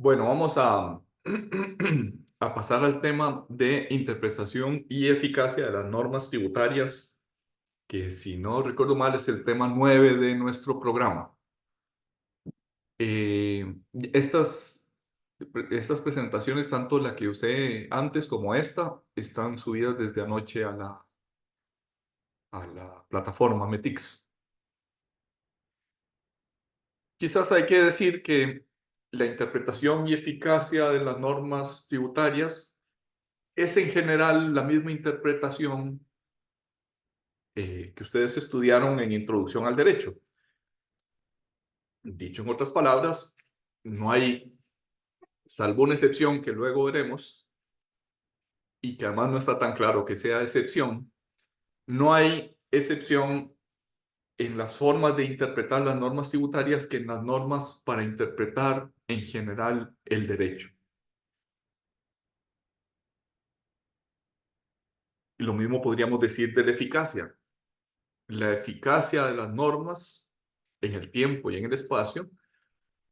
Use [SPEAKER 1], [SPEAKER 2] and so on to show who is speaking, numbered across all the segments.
[SPEAKER 1] Bueno, vamos a, a pasar al tema de interpretación y eficacia de las normas tributarias, que si no recuerdo mal es el tema 9 de nuestro programa. Eh, estas, estas presentaciones, tanto la que usé antes como esta, están subidas desde anoche a la plataforma Metix. Quizás hay que decir que la interpretación y eficacia de las normas tributarias es en general la misma interpretación que ustedes estudiaron en Introducción al Derecho. Dicho en otras palabras, no hay, salvo una excepción que luego veremos, y que además no está tan claro que sea excepción, no hay excepción en las formas de interpretar las normas tributarias que en las normas para interpretar en general el derecho. Y lo mismo podríamos decir de la eficacia. La eficacia de las normas en el tiempo y en el espacio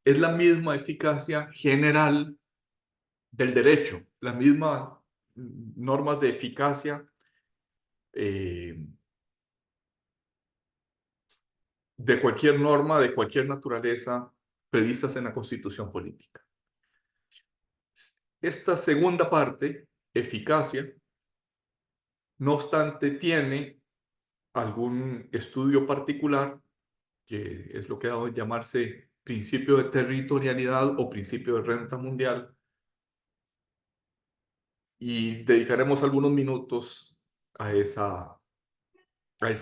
[SPEAKER 1] es la misma eficacia general del derecho, las mismas normas de eficacia eh, de cualquier norma, de cualquier naturaleza previstas en la Constitución política. Esta segunda parte, eficacia, no obstante, tiene algún estudio particular, que es lo que ha dado a llamarse principio de territorialidad o principio de renta mundial, y dedicaremos algunos minutos a esa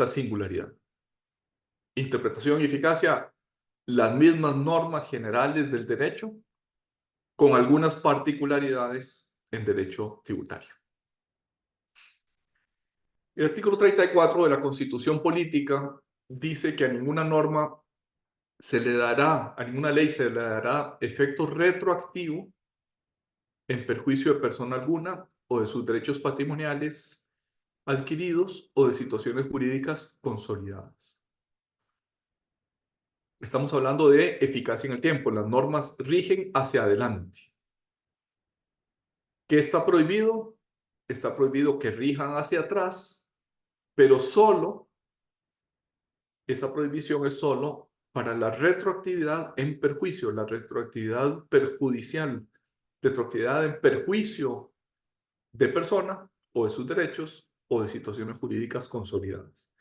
[SPEAKER 1] singularidad. Interpretación y eficacia, las mismas normas generales del derecho, con algunas particularidades en derecho tributario. El artículo 34 de la Constitución Política dice que a ninguna norma se le dará, a ninguna ley se le dará efecto retroactivo en perjuicio de persona alguna o de sus derechos patrimoniales adquiridos o de situaciones jurídicas consolidadas. Estamos hablando de eficacia en el tiempo. Las normas rigen hacia adelante. ¿Qué está prohibido? Está prohibido que rijan hacia atrás, pero solo, esa prohibición es solo para la retroactividad en perjuicio, la retroactividad perjudicial, retroactividad en perjuicio de persona o de sus derechos o de situaciones jurídicas consolidadas.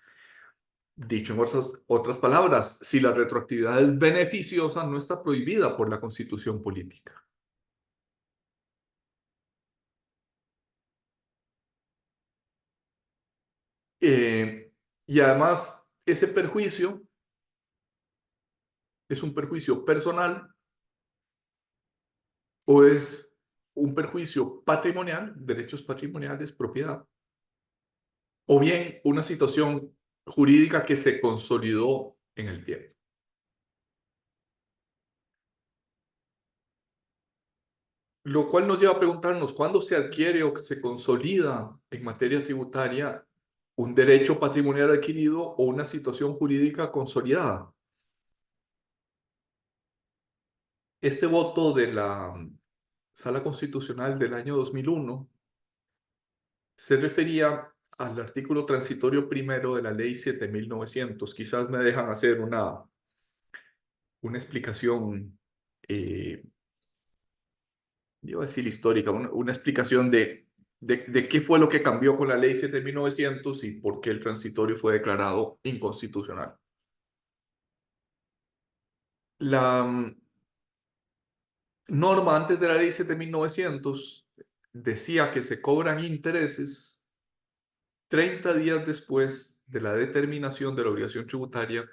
[SPEAKER 1] Dicho en otras palabras, si la retroactividad es beneficiosa, no está prohibida por la Constitución política. Y además, ese perjuicio es un perjuicio personal o es un perjuicio patrimonial, derechos patrimoniales, propiedad, o bien una situación jurídica que se consolidó en el tiempo. Lo cual nos lleva a preguntarnos, ¿cuándo se adquiere o se consolida en materia tributaria un derecho patrimonial adquirido o una situación jurídica consolidada? Este voto de la Sala Constitucional del año 2001 se refería al artículo transitorio primero de la Ley 7.900. Quizás me dejan hacer una explicación, iba a decir histórica, una explicación de qué fue lo que cambió con la Ley 7.900 y por qué el transitorio fue declarado inconstitucional. La norma antes de la Ley 7.900 decía que se cobran intereses 30 días después de la determinación de la obligación tributaria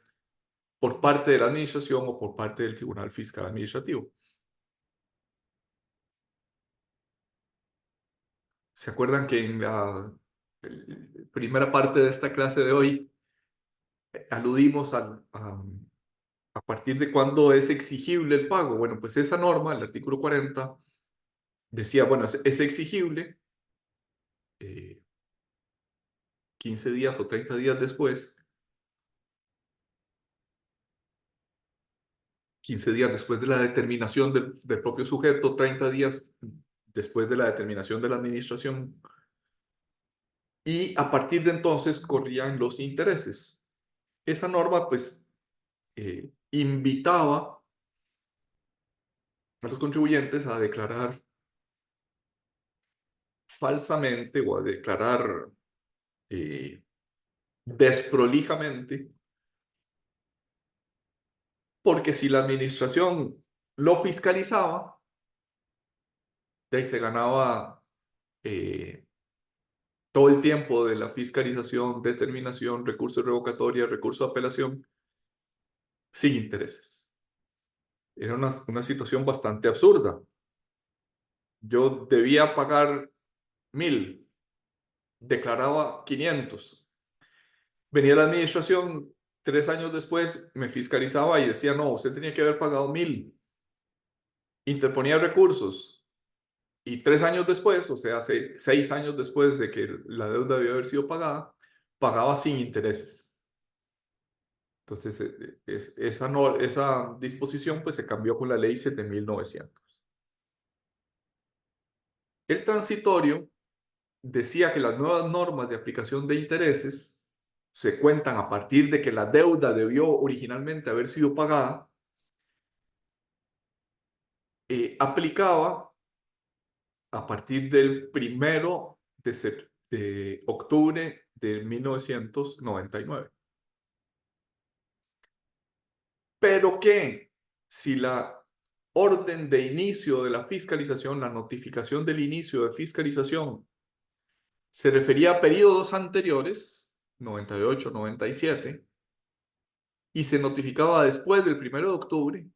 [SPEAKER 1] por parte de la administración o por parte del Tribunal Fiscal Administrativo. ¿Se acuerdan que en la primera parte de esta clase de hoy aludimos a partir de cuándo es exigible el pago? Bueno, pues esa norma, el artículo 40, decía, bueno, es exigible 15 días o 30 días después, 15 días después de la determinación del propio sujeto, 30 días después de la determinación de la administración. Y a partir de entonces corrían los intereses. Esa norma, pues, invitaba a los contribuyentes a declarar falsamente o a declarar desprolijamente, porque si la administración lo fiscalizaba, de ahí se ganaba todo el tiempo de la fiscalización, determinación, recurso de revocatoria, recurso de apelación, sin intereses. Era una situación bastante absurda. Yo debía pagar 1.000, declaraba 500. Venía la administración 3 años después, me fiscalizaba y decía, no, usted tenía que haber pagado 1.000. Interponía recursos y 3 años después, o sea, hace 6 años después de que la deuda debió haber sido pagada, pagaba sin intereses. Entonces, esa, no, esa disposición pues se cambió con la ley 7.900. El transitorio decía que las nuevas normas de aplicación de intereses se cuentan a partir de que la deuda debió originalmente haber sido pagada, aplicaba a partir del 1 de octubre de 1999. Pero que si la orden de inicio de la fiscalización, la notificación del inicio de fiscalización, se refería a periodos anteriores, 98, 97, y se notificaba después del 1 de octubre,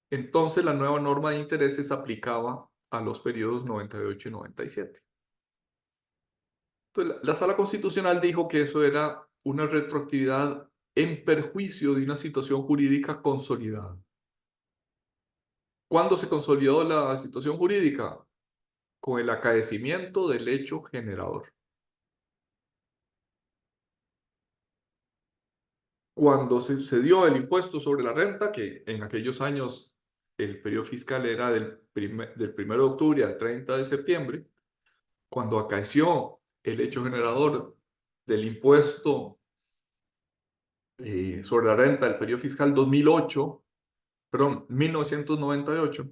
[SPEAKER 1] entonces la nueva norma de intereses aplicaba a los periodos 98 y 97. Entonces, la Sala Constitucional dijo que eso era una retroactividad en perjuicio de una situación jurídica consolidada. ¿Cuándo se consolidó la situación jurídica? Con el acaecimiento del hecho generador. Cuando se dio el impuesto sobre la renta, que en aquellos años el periodo fiscal era del 1 de octubre al 30 de septiembre, cuando acaeció el hecho generador del impuesto sobre la renta del periodo fiscal 2008, perdón, 1998,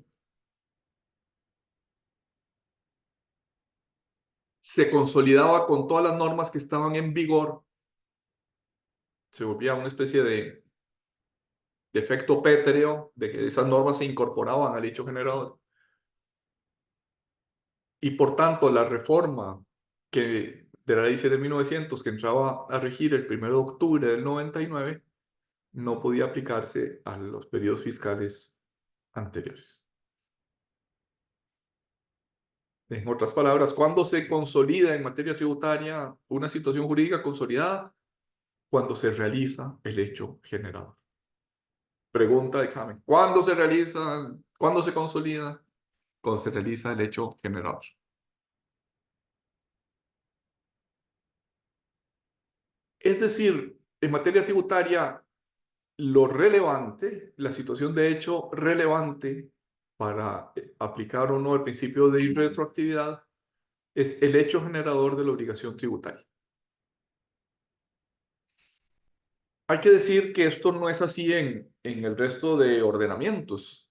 [SPEAKER 1] se consolidaba con todas las normas que estaban en vigor, se volvía una especie de efecto pétreo, de que esas normas se incorporaban al hecho generador. Y por tanto, la reforma de la ley 7.900 que entraba a regir el 1 de octubre del 99 no podía aplicarse a los periodos fiscales anteriores. En otras palabras, ¿cuándo se consolida en materia tributaria una situación jurídica consolidada? Cuando se realiza el hecho generador. Pregunta de examen. ¿Cuándo se realiza? ¿Cuándo se consolida? Cuando se realiza el hecho generador. Es decir, en materia tributaria, lo relevante, la situación de hecho relevante para aplicar o no el principio de irretroactividad es el hecho generador de la obligación tributaria. Hay que decir que esto no es así en el resto de ordenamientos.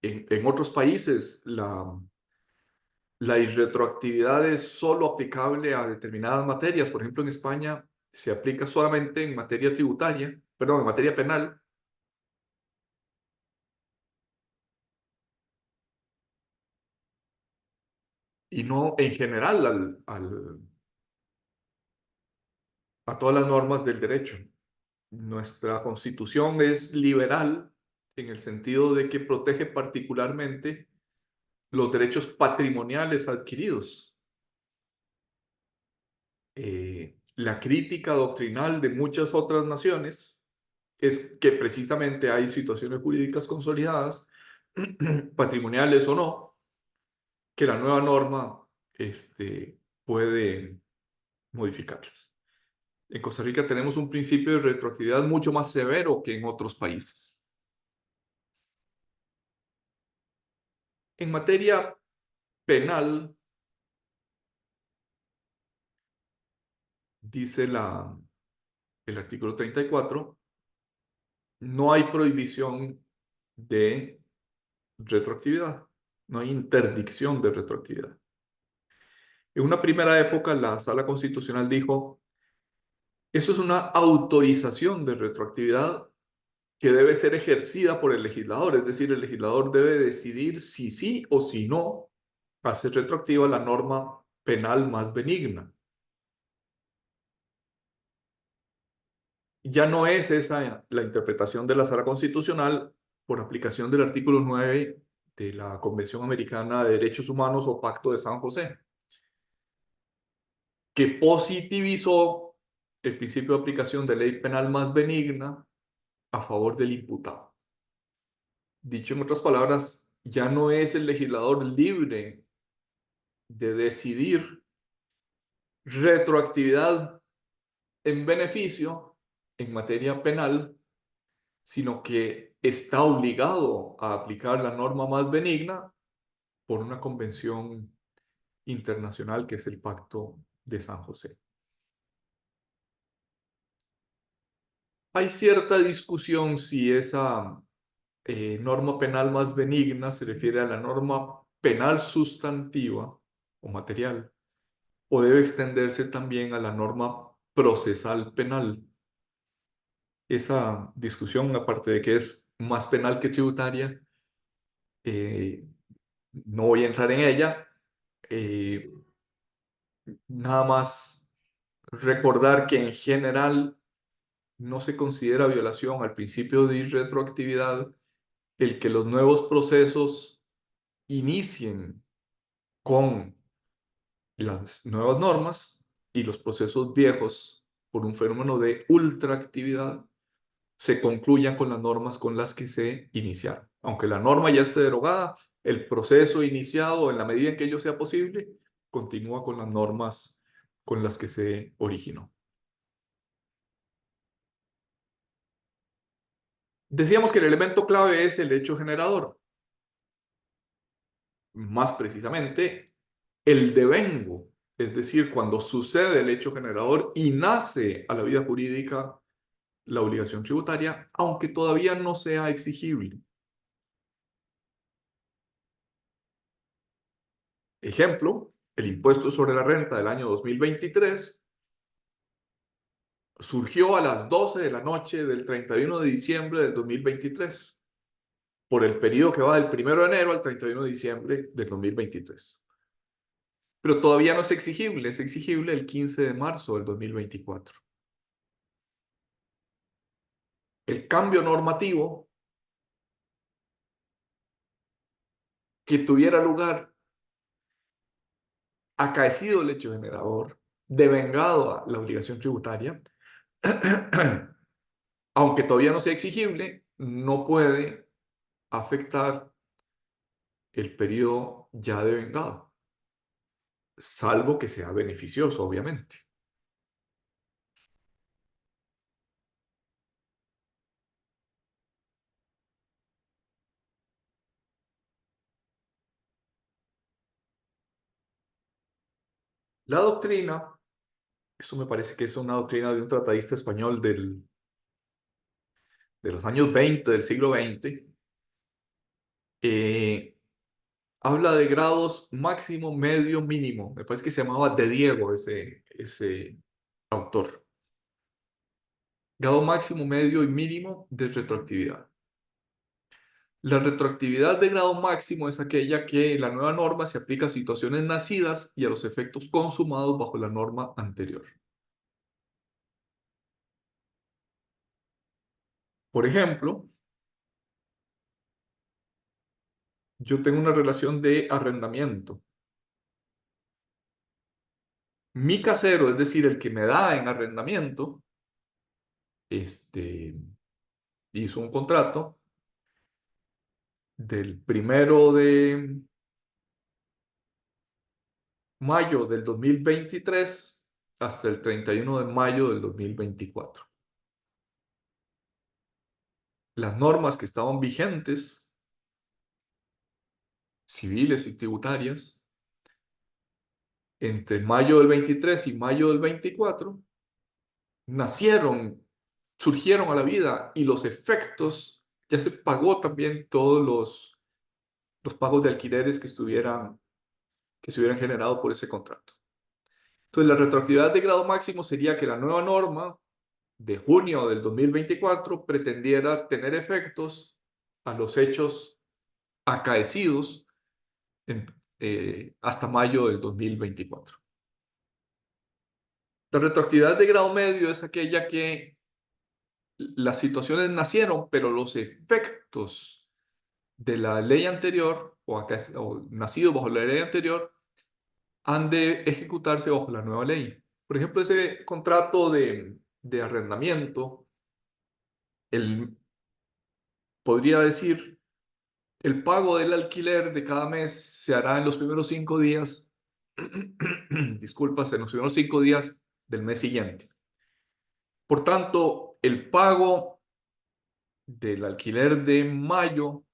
[SPEAKER 1] En otros países, la irretroactividad es solo aplicable a determinadas materias. Por ejemplo, en España se aplica solamente en materia tributaria, perdón, en materia penal, y no en general a todas las normas del derecho. Nuestra Constitución es liberal en el sentido de que protege particularmente los derechos patrimoniales adquiridos. La crítica doctrinal de muchas otras naciones es que precisamente hay situaciones jurídicas consolidadas, patrimoniales o no, que la nueva norma puede modificarlas. En Costa Rica tenemos un principio de retroactividad mucho más severo que en otros países. En materia penal, dice el artículo 34, no hay prohibición de retroactividad, no hay interdicción de retroactividad. En una primera época, la Sala Constitucional dijo, eso es una autorización de retroactividad que debe ser ejercida por el legislador, es decir, el legislador debe decidir si sí o si no hace retroactiva la norma penal más benigna. Ya no es esa la interpretación de la Sala Constitucional por aplicación del artículo 9 de la Convención Americana de Derechos Humanos o Pacto de San José, que positivizó el principio de aplicación de ley penal más benigna a favor del imputado. Dicho en otras palabras, ya no es el legislador libre de decidir retroactividad en beneficio en materia penal, sino que está obligado a aplicar la norma más benigna por una convención internacional que es el Pacto de San José. Hay cierta discusión si esa norma penal más benigna se refiere a la norma penal sustantiva o material, o debe extenderse también a la norma procesal penal. Esa discusión, aparte de que es más penal que tributaria, eh, no voy a entrar en ella. eh, Nada más recordar que en general no se considera violación al principio de irretroactividad el que los nuevos procesos inicien con las nuevas normas y los procesos viejos, por un fenómeno de ultraactividad, se concluyan con las normas con las que se iniciaron. Aunque la norma ya esté derogada, el proceso iniciado, en la medida en que ello sea posible, continúa con las normas con las que se originó. Decíamos que el elemento clave es el hecho generador. Más precisamente, el devengo, es decir, cuando sucede el hecho generador y nace a la vida jurídica la obligación tributaria, aunque todavía no sea exigible. Ejemplo, el impuesto sobre la renta del año 2023 surgió a las 12 de la noche del 31 de diciembre del 2023, por el periodo que va del 1 de enero al 31 de diciembre del 2023. Pero todavía no es exigible el 15 de marzo del 2024. El cambio normativo que tuviera lugar acaecido el hecho generador, devengado a la obligación tributaria, aunque todavía no sea exigible, no puede afectar el periodo ya devengado, salvo que sea beneficioso, obviamente. La doctrina, eso me parece que es una doctrina de un tratadista español de los años 20 del siglo XX, eh, habla de grados máximo, medio, mínimo. Me parece que se llamaba De Diego ese autor. Grado máximo, medio y mínimo de retroactividad. La retroactividad de grado máximo es aquella que la nueva norma se aplica a situaciones nacidas y a los efectos consumados bajo la norma anterior. Por ejemplo, yo tengo una relación de arrendamiento. Mi casero, es decir, el que me da en arrendamiento, hizo un contrato del 1 de mayo del 2023 hasta el 31 de mayo del 2024. Las normas que estaban vigentes civiles y tributarias entre mayo del 23 y mayo del 24 nacieron, surgieron a la vida y los efectos, ya se pagó también todos los pagos de alquileres que se hubieran generado por ese contrato. Entonces, la retroactividad de grado máximo sería que la nueva norma de junio del 2024 pretendiera tener efectos a los hechos acaecidos hasta mayo del 2024. La retroactividad de grado medio es aquella que las situaciones nacieron, pero los efectos de la ley anterior o nacidos bajo la ley anterior han de ejecutarse bajo la nueva ley. Por ejemplo, ese contrato de arrendamiento, podría decir, el pago del alquiler de cada mes se hará en los primeros 5 días, disculpas, en los primeros 5 días del mes siguiente. Por tanto, el pago del alquiler de mayo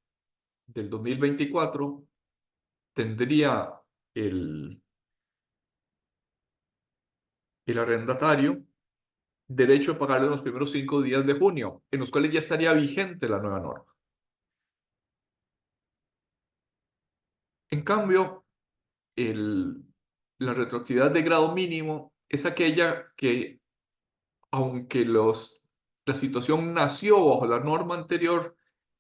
[SPEAKER 1] del 2024 tendría el, el arrendatario derecho a pagarle en los primeros 5 días de junio, en los cuales ya estaría vigente la nueva norma. En cambio, la retroactividad de grado mínimo es aquella que, aunque la situación nació bajo la norma anterior,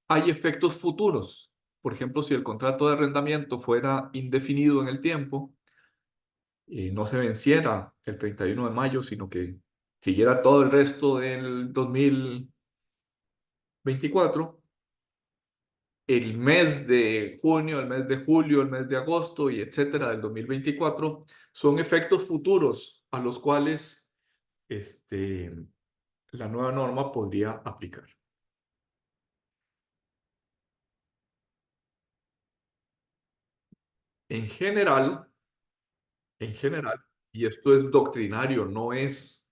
[SPEAKER 1] hay efectos futuros. Por ejemplo, si el contrato de arrendamiento fuera indefinido en el tiempo y no se venciera el 31 de mayo, sino que siguiera todo el resto del 2024, el mes de junio, el mes de julio, el mes de agosto y etcétera del 2024 son efectos futuros a los cuales la nueva norma podría aplicar. En general, en general, y esto es doctrinario, no es,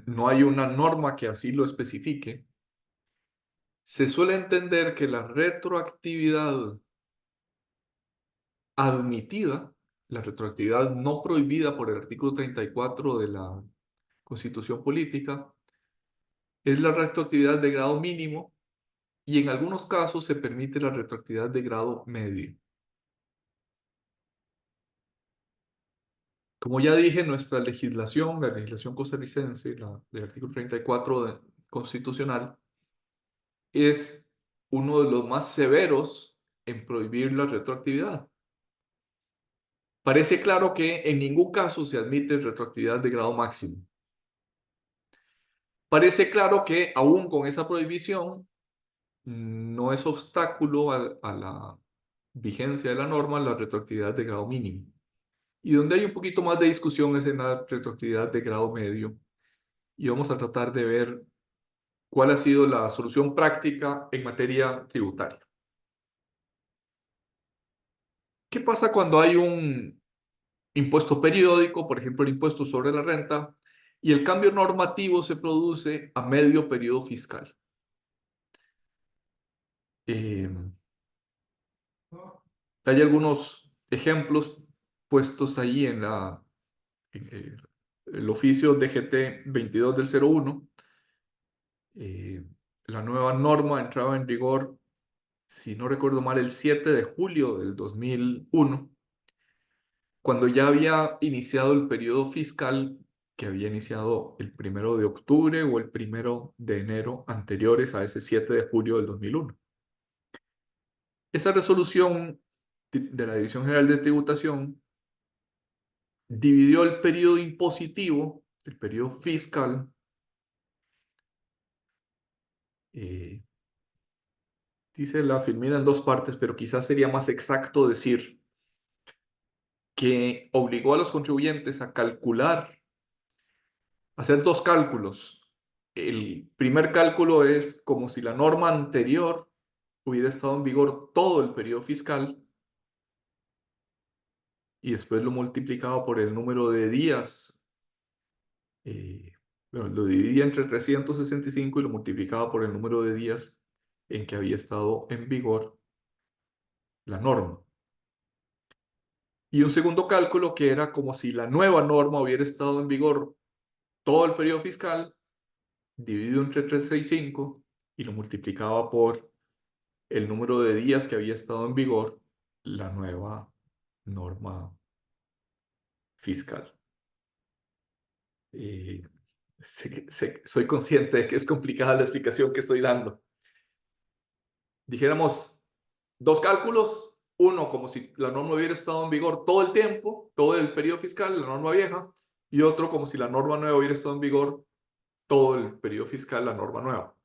[SPEAKER 1] no hay una norma que así lo especifique, se suele entender que la retroactividad admitida, la retroactividad no prohibida por el artículo 34 de la Constitución Política, es la retroactividad de grado mínimo y en algunos casos se permite la retroactividad de grado medio. Como ya dije, nuestra legislación, la legislación costarricense, del artículo 34 constitucional, es uno de los más severos en prohibir la retroactividad. Parece claro que en ningún caso se admite retroactividad de grado máximo. Parece claro que aún con esa prohibición no es obstáculo a la vigencia de la norma la retroactividad de grado mínimo. Y donde hay un poquito más de discusión es en la retroactividad de grado medio. Y vamos a tratar de ver cuál ha sido la solución práctica en materia tributaria. ¿Qué pasa cuando hay un impuesto periódico, por ejemplo, el impuesto sobre la renta, y el cambio normativo se produce a medio periodo fiscal? Eh, Hay algunos ejemplos puestos ahí en el oficio DGT 22 del 01. La nueva norma entraba en vigor, si no recuerdo mal, el 7 de julio del 2001, cuando ya había iniciado el periodo fiscal que había iniciado el 1 de octubre o el 1 de enero anteriores a ese 7 de julio del 2001. Esa resolución de la Dirección General de Tributación dividió el periodo impositivo, el periodo fiscal, dice la Filmina en dos partes, pero quizás sería más exacto decir que obligó a los contribuyentes a calcular, hacer dos cálculos. El primer cálculo es como si la norma anterior hubiera estado en vigor todo el periodo fiscal y después lo multiplicaba por el número de días Bueno, lo dividía entre 365 y lo multiplicaba por el número de días en que había estado en vigor la norma. Y un segundo cálculo que era como si la nueva norma hubiera estado en vigor todo el periodo fiscal, dividido entre 365 y lo multiplicaba por el número de días que había estado en vigor la nueva norma fiscal. Y soy consciente de que es complicada la explicación que estoy dando. Dijéramos dos cálculos, uno como si la norma hubiera estado en vigor todo el tiempo, todo el periodo fiscal, la norma vieja, y otro como si la norma nueva hubiera estado en vigor todo el periodo fiscal, la norma nueva.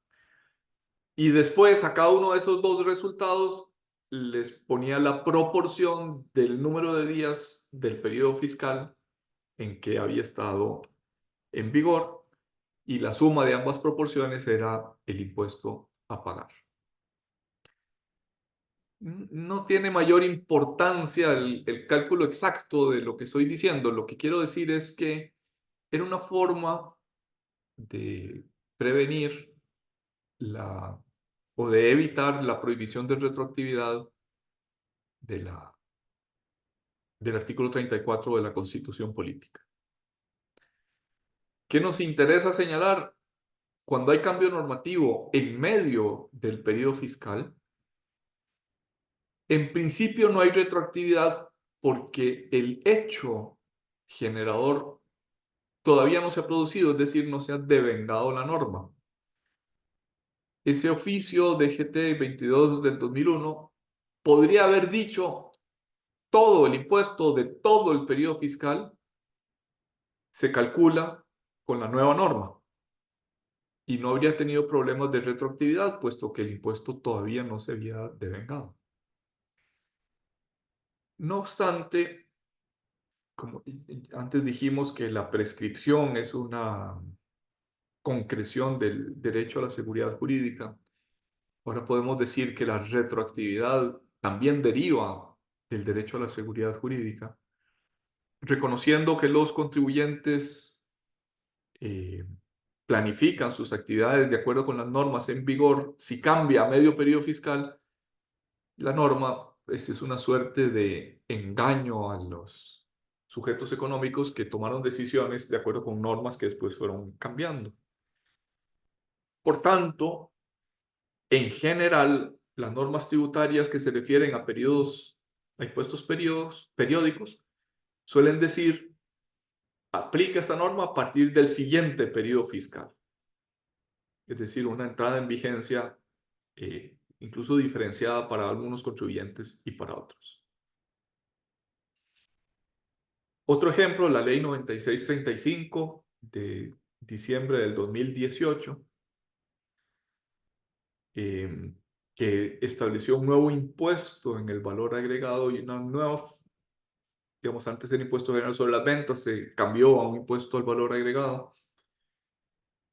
[SPEAKER 1] Y después a cada uno de esos dos resultados les ponía la proporción del número de días del periodo fiscal en que había estado en vigor, y la suma de ambas proporciones era el impuesto a pagar. No tiene mayor importancia el cálculo exacto de lo que estoy diciendo. Lo que quiero decir es que era una forma de prevenir o de evitar la prohibición de retroactividad de del artículo 34 de la Constitución Política. ¿Qué nos interesa señalar? Cuando hay cambio normativo en medio del periodo fiscal, en principio no hay retroactividad porque el hecho generador todavía no se ha producido, es decir, no se ha devengado la norma. Ese oficio de GT 22 del 2001 podría haber dicho todo el impuesto de todo el periodo fiscal se calcula con la nueva norma y no habría tenido problemas de retroactividad, puesto que el impuesto todavía no se había devengado. No obstante, como antes dijimos que la prescripción es una concreción del derecho a la seguridad jurídica, ahora podemos decir que la retroactividad también deriva del derecho a la seguridad jurídica, reconociendo que los contribuyentes eh, planifican sus actividades de acuerdo con las normas en vigor. Si cambia a medio periodo fiscal la norma, pues es una suerte de engaño a los sujetos económicos que tomaron decisiones de acuerdo con normas que después fueron cambiando. Por tanto, en general, las normas tributarias que se refieren a impuestos periódicos, suelen decir, aplica esta norma a partir del siguiente periodo fiscal. Es decir, una entrada en vigencia incluso diferenciada para algunos contribuyentes y para otros. Otro ejemplo, la ley 9635 de diciembre del 2018, que estableció un nuevo impuesto en el valor agregado y una nueva, digamos, antes del impuesto general sobre las ventas, se cambió a un impuesto al valor agregado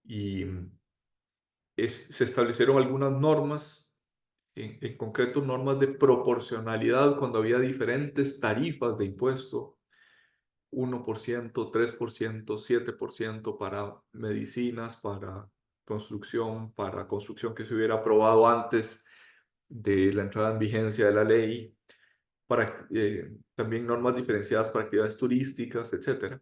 [SPEAKER 1] y se establecieron algunas normas, en concreto normas de proporcionalidad cuando había diferentes tarifas de impuesto, 1%, 3%, 7% para medicinas, para construcción que se hubiera aprobado antes de la entrada en vigencia de la ley, para también normas diferenciadas para actividades turísticas, etc.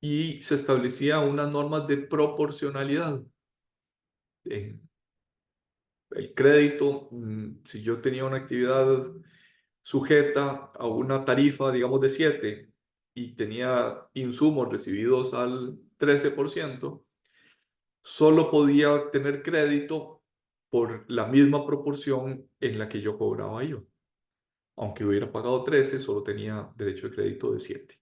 [SPEAKER 1] Y se establecía unas normas de proporcionalidad. En el crédito, si yo tenía una actividad sujeta a una tarifa, digamos, de 7 y tenía insumos recibidos al 13%, solo podía tener crédito por la misma proporción en la que yo cobraba IVA. Aunque hubiera pagado 13, solo tenía derecho de crédito de 7.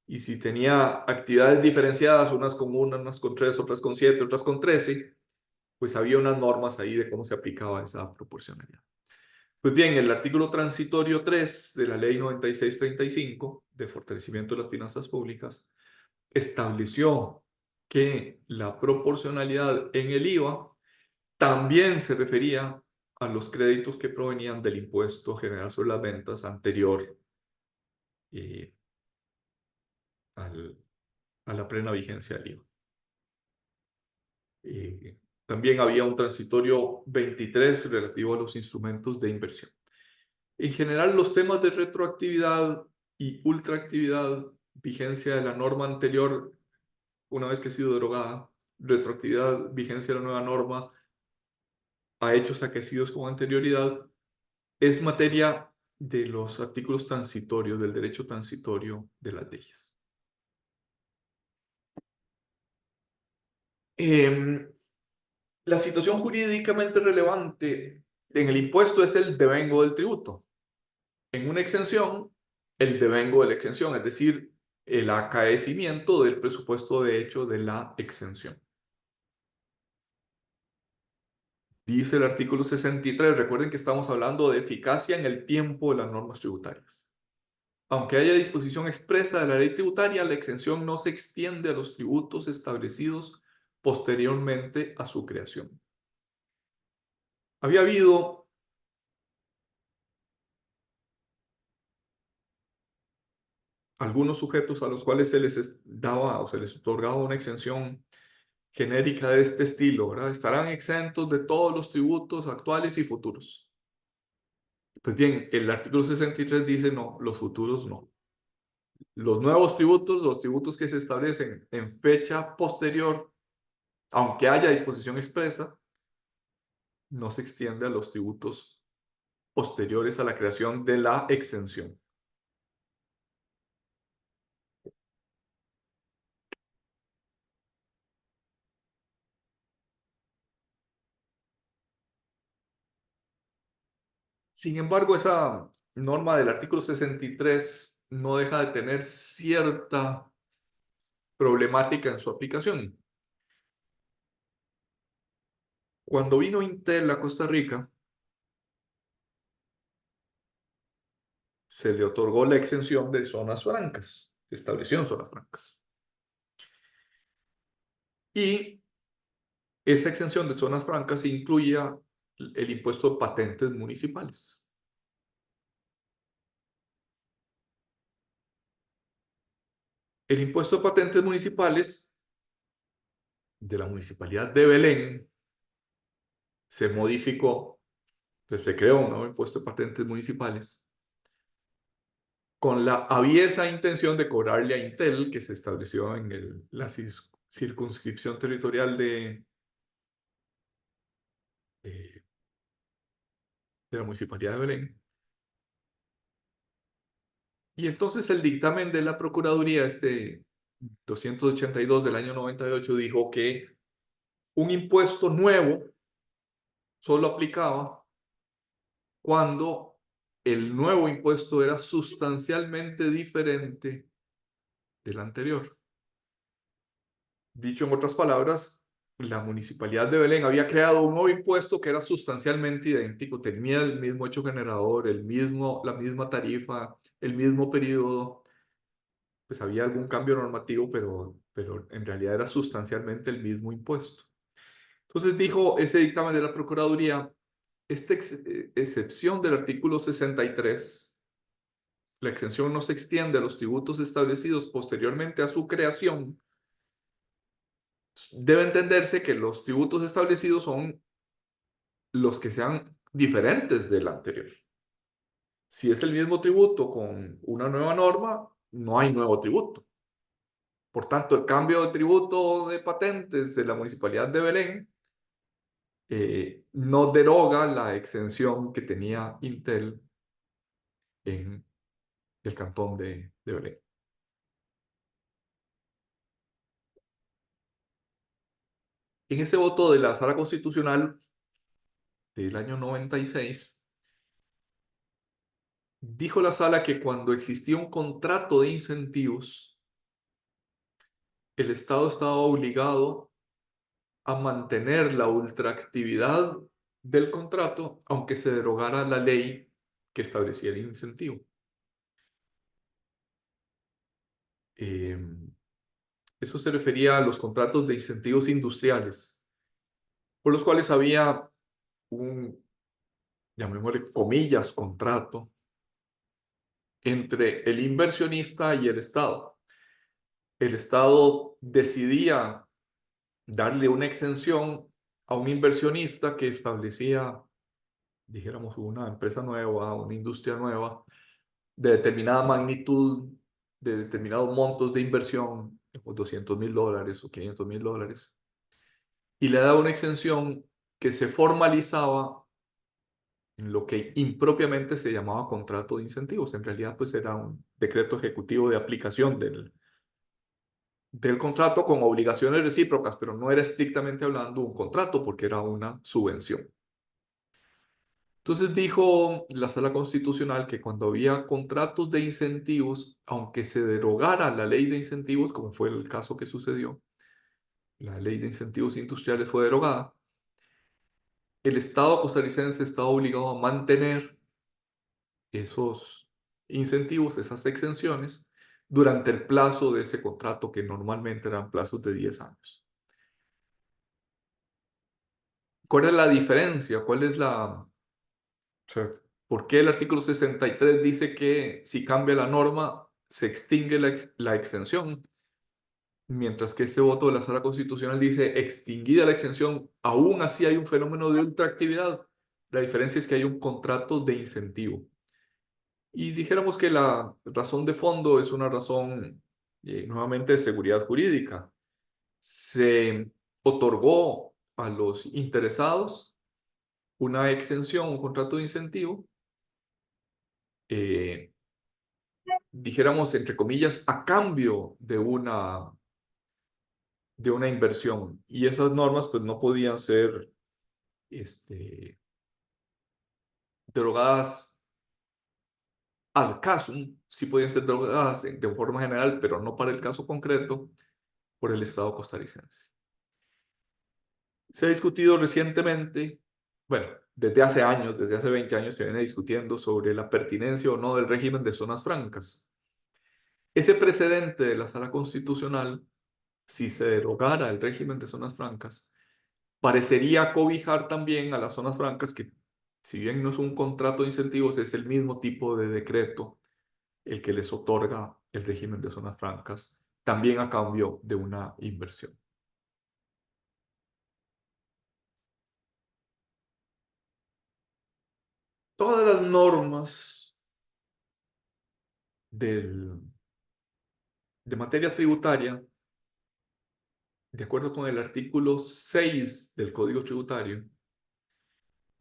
[SPEAKER 1] Y si tenía actividades diferenciadas, unas con 1, unas con 3, otras con 7, otras con 13, pues había unas normas ahí de cómo se aplicaba esa proporcionalidad. Pues bien, el artículo transitorio 3 de la ley 9635 de fortalecimiento de las finanzas públicas estableció que la proporcionalidad en el IVA también se refería a los créditos que provenían del impuesto general sobre las ventas anterior a la plena vigencia del IVA. También había un transitorio 23 relativo a los instrumentos de inversión. En general, los temas de retroactividad y ultraactividad, vigencia de la norma anterior, una vez que ha sido derogada, retroactividad, vigencia de la nueva norma, a hechos aquecidos con anterioridad, es materia de los artículos transitorios, del derecho transitorio de las leyes. La situación jurídicamente relevante en el impuesto es el devengo del tributo. En una exención, el devengo de la exención, es decir, el acaecimiento del presupuesto de hecho de la exención. Dice el artículo 63, recuerden que estamos hablando de eficacia en el tiempo de las normas tributarias. Aunque haya disposición expresa de la ley tributaria, la exención no se extiende a los tributos establecidos posteriormente a su creación. Había habido algunos sujetos a los cuales se les daba o se les otorgaba una exención genérica de este estilo, ¿verdad? Estarán exentos de todos los tributos actuales y futuros. Pues bien, el artículo 63 dice no, los futuros no. Los nuevos tributos, los tributos que se establecen en fecha posterior, aunque haya disposición expresa, no se extiende a los tributos posteriores a la creación de la exención. Sin embargo, esa norma del artículo 63 no deja de tener cierta problemática en su aplicación. Cuando vino Intel a Costa Rica, se le otorgó la exención de zonas francas, se estableció en zonas francas. Y esa exención de zonas francas incluía el impuesto de patentes municipales. El impuesto de patentes municipales de la Municipalidad de Belén se modificó, entonces se creó un nuevo impuesto de patentes municipales con la aviesa intención de cobrarle a Intel, que se estableció en la circunscripción territorial de la Municipalidad de Belén. Y entonces el dictamen de la Procuraduría, 282 del año 98, dijo que un impuesto nuevo solo aplicaba cuando el nuevo impuesto era sustancialmente diferente del anterior. Dicho en otras palabras, la Municipalidad de Belén había creado un nuevo impuesto que era sustancialmente idéntico, tenía el mismo hecho generador, la misma tarifa, el mismo periodo. Pues había algún cambio normativo, pero en realidad era sustancialmente el mismo impuesto. Entonces dijo ese dictamen de la Procuraduría, esta excepción del artículo 63, la exención no se extiende a los tributos establecidos posteriormente a su creación. Debe entenderse que los tributos establecidos son los que sean diferentes del anterior. Si es el mismo tributo con una nueva norma, no hay nuevo tributo. Por tanto, el cambio de tributo de patentes de la Municipalidad de Belén no deroga la exención que tenía Intel en el cantón de Belén. En ese voto de la Sala Constitucional del año 96, dijo la Sala que cuando existía un contrato de incentivos, el Estado estaba obligado a mantener la ultraactividad del contrato, aunque se derogara la ley que establecía el incentivo. Eso se refería a los contratos de incentivos industriales, por los cuales había un, llamémosle comillas, contrato entre el inversionista y el Estado. el Estado decidía darle una exención a un inversionista que establecía, dijéramos, una empresa nueva, una industria nueva, de determinada magnitud, de determinados montos de inversión, como $200,000 o $500,000, y le daba una exención que se formalizaba en lo que impropiamente se llamaba contrato de incentivos. En realidad, pues era un decreto ejecutivo de aplicación del contrato con obligaciones recíprocas, pero no era estrictamente hablando un contrato porque era una subvención. Entonces dijo la Sala Constitucional que cuando había contratos de incentivos, aunque se derogara la ley de incentivos, como fue el caso que sucedió, la ley de incentivos industriales fue derogada, el Estado costarricense estaba obligado a mantener esos incentivos, esas exenciones, durante el plazo de ese contrato, que normalmente eran plazos de 10 años. ¿Cuál es la diferencia? ¿Cuál es la... O sea, ¿por qué el artículo 63 dice que si cambia la norma se extingue la exención? Mientras que este voto de la Sala Constitucional dice extinguida la exención, aún así hay un fenómeno de ultraactividad. La diferencia es que hay un contrato de incentivo. Y dijéramos que la razón de fondo es una razón, nuevamente, de seguridad jurídica. Se otorgó a los interesados una exención, un contrato de incentivo, eh, dijéramos, entre comillas, a cambio de una inversión. Y esas normas, pues, no podían ser derogadas ad casum, sí podían ser derogadas de forma general, pero no para el caso concreto, por el Estado costarricense. Se ha discutido recientemente, bueno, desde hace años, desde hace 20 años se viene discutiendo sobre la pertinencia o no del régimen de zonas francas. Ese precedente de la Sala Constitucional, si se derogara el régimen de zonas francas, parecería cobijar también a las zonas francas que, si bien no es un contrato de incentivos, es el mismo tipo de decreto el que les otorga el régimen de zonas francas, también a cambio de una inversión. Todas las normas del, de materia tributaria, de acuerdo con el artículo 6 del Código Tributario,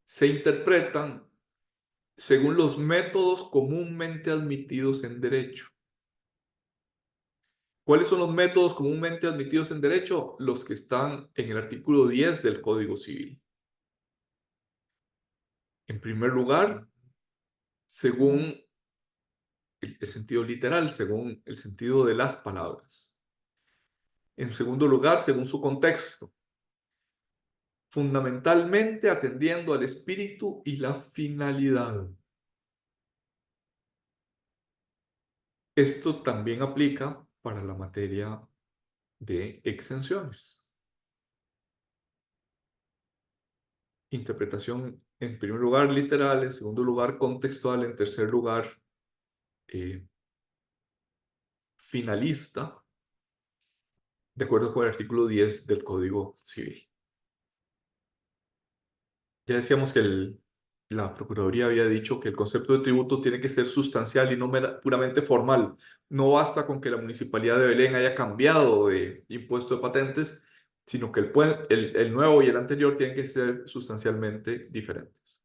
[SPEAKER 1] se interpretan según los métodos comúnmente admitidos en derecho. ¿Cuáles son los métodos comúnmente admitidos en derecho? Los que están en el artículo 10 del Código Civil. En primer lugar, según el sentido literal, según el sentido de las palabras. En segundo lugar, según su contexto, fundamentalmente atendiendo al espíritu y la finalidad. Esto también aplica para la materia de exenciones. Interpretación, en primer lugar, literal; en segundo lugar, contextual; en tercer lugar, eh, finalista, de acuerdo con el artículo 10 del Código Civil. Ya decíamos que la Procuraduría había dicho que el concepto de tributo tiene que ser sustancial y no puramente formal. No basta con que la Municipalidad de Belén haya cambiado de impuesto de patentes, sino que el nuevo y el anterior tienen que ser sustancialmente diferentes.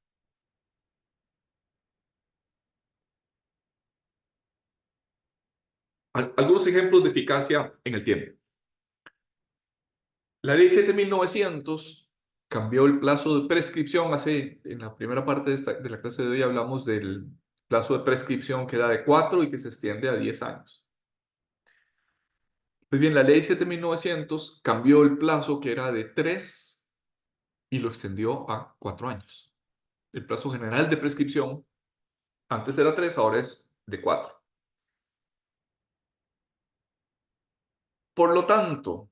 [SPEAKER 1] Algunos ejemplos de eficacia en el tiempo. La ley 7.900 cambió el plazo de prescripción. En la primera parte de la clase de hoy hablamos del plazo de prescripción, que era de 4 y que se extiende a 10 años. Pues bien, la ley 7.900 cambió el plazo, que era de 3, y lo extendió a 4 años. El plazo general de prescripción antes era 3, ahora es de 4. Por lo tanto,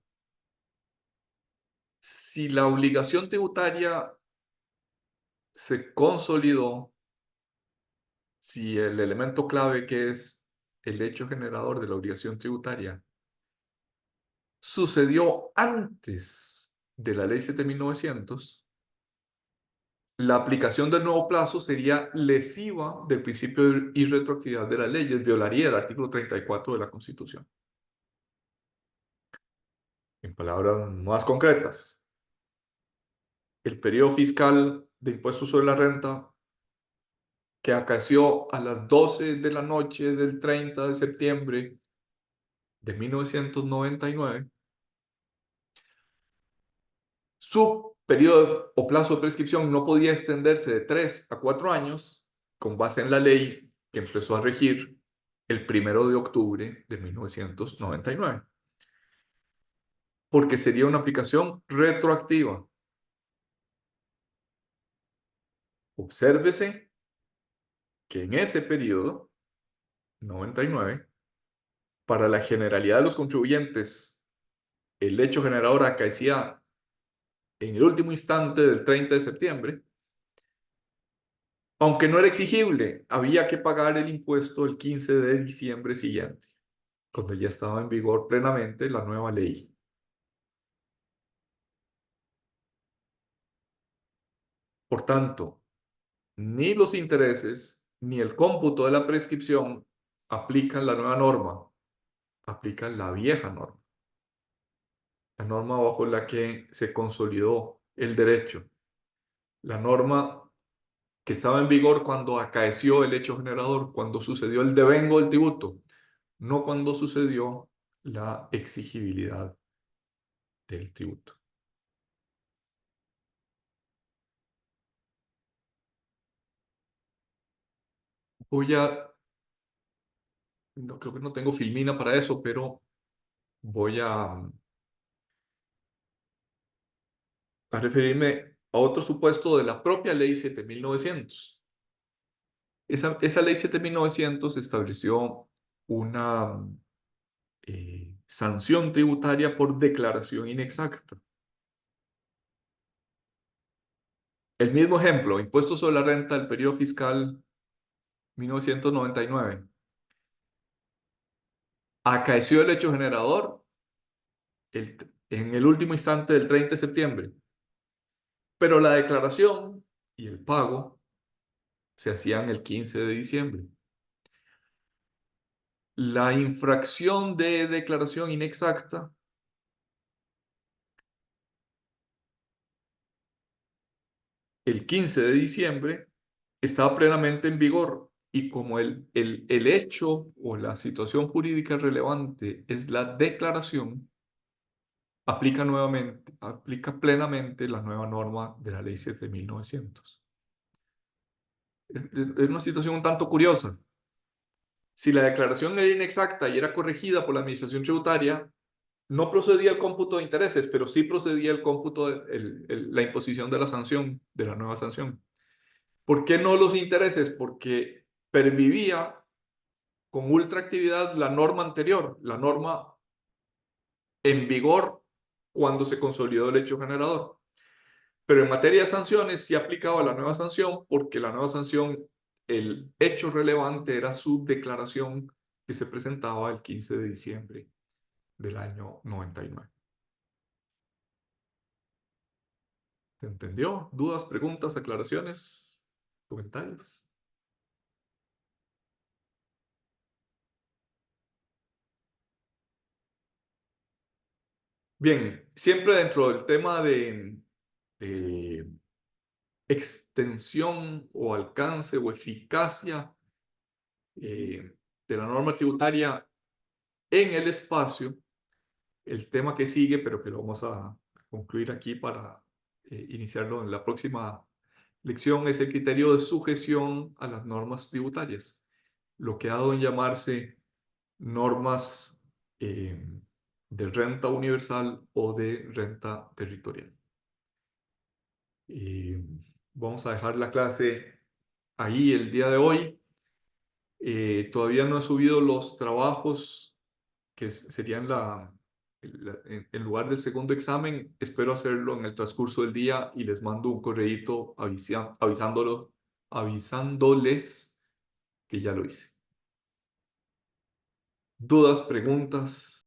[SPEAKER 1] si la obligación tributaria se consolidó, si el elemento clave, que es el hecho generador de la obligación tributaria, sucedió antes de la ley 7.900, la aplicación del nuevo plazo sería lesiva del principio de irretroactividad de las leyes, violaría el artículo 34 de la Constitución. En palabras más concretas, el periodo fiscal de impuestos sobre la renta que acaeció a las 12 de la noche del 30 de septiembre de 1999, su periodo o plazo de prescripción no podía extenderse de 3 a 4 años, con base en la ley que empezó a regir el 1 de octubre de 1999, porque sería una aplicación retroactiva. Obsérvese que en ese periodo, 99, para la generalidad de los contribuyentes, el hecho generador acaecía en el último instante del 30 de septiembre, aunque no era exigible, había que pagar el impuesto el 15 de diciembre siguiente, cuando ya estaba en vigor plenamente la nueva ley. Por tanto, ni los intereses ni el cómputo de la prescripción aplican la nueva norma, aplican la vieja norma, la norma bajo la que se consolidó el derecho, la norma que estaba en vigor cuando acaeció el hecho generador, cuando sucedió el devengo del tributo, no cuando sucedió la exigibilidad del tributo. No creo que no tengo filmina para eso, pero voy a referirme a otro supuesto de la propia ley 7.900. Esa ley 7.900 estableció una sanción tributaria por declaración inexacta. El mismo ejemplo, impuesto sobre la renta del periodo fiscal 1999. Acaeció el hecho generador en el último instante del 30 de septiembre, pero la declaración y el pago se hacían el 15 de diciembre. La infracción de declaración inexacta el 15 de diciembre estaba plenamente en vigor y como el hecho o la situación jurídica relevante es la declaración, aplica plenamente la nueva norma de la ley 7.900. Es una situación un tanto curiosa. Si la declaración era inexacta y era corregida por la administración tributaria, no procedía el cómputo de intereses, pero sí procedía el cómputo de la imposición de la sanción, de la nueva sanción. ¿Por qué no los intereses? Porque pervivía con ultraactividad la norma anterior, la norma en vigor cuando se consolidó el hecho generador. Pero en materia de sanciones sí aplicaba la nueva sanción porque la nueva sanción, el hecho relevante era su declaración que se presentaba el 15 de diciembre del año 99. ¿Se entendió? ¿Dudas, preguntas, aclaraciones, comentarios? Bien, siempre dentro del tema de extensión o alcance o eficacia de la norma tributaria en el espacio, el tema que sigue, pero que lo vamos a concluir aquí para iniciarlo en la próxima lección, es el criterio de sujeción a las normas tributarias, lo que ha dado en llamarse normas de renta universal o de renta territorial. Vamos a dejar la clase ahí el día de hoy. Todavía no he subido los trabajos que serían en lugar del segundo examen. Espero hacerlo en el transcurso del día y les mando un correíto avisándoles que ya lo hice. ¿Dudas, preguntas?